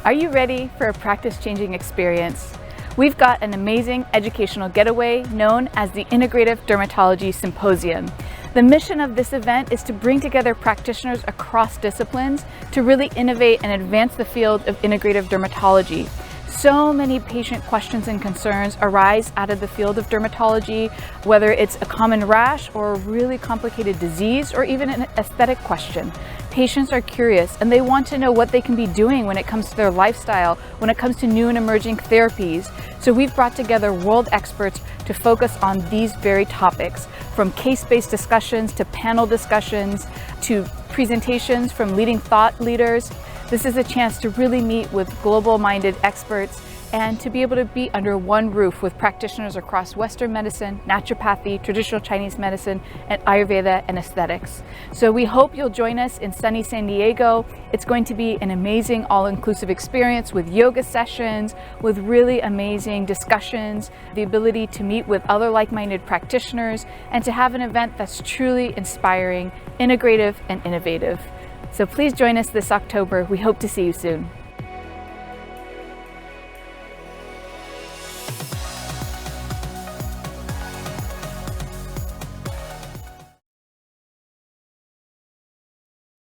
Are you ready for a practice-changing experience? We've got an amazing educational getaway known as the Integrative Dermatology Symposium. The mission of this event is to bring together practitioners across disciplines to really innovate and advance the field of integrative dermatology. So many patient questions and concerns arise out of the field of dermatology, whether it's a common rash or a really complicated disease or even an aesthetic question. Patients are curious and they want to know what they can be doing when it comes to their lifestyle, when it comes to new and emerging therapies. So we've brought together world experts to focus on these very topics, from case-based discussions to panel discussions to presentations from leading thought leaders. This is a chance to really meet with global-minded experts and to be able to be under one roof with practitioners across Western medicine, naturopathy, traditional Chinese medicine, and Ayurveda and aesthetics. So we hope you'll join us in sunny San Diego. It's going to be an amazing all-inclusive experience with yoga sessions, with really amazing discussions, the ability to meet with other like-minded practitioners, and to have an event that's truly inspiring, integrative, and innovative. So please join us this October. We hope to see you soon.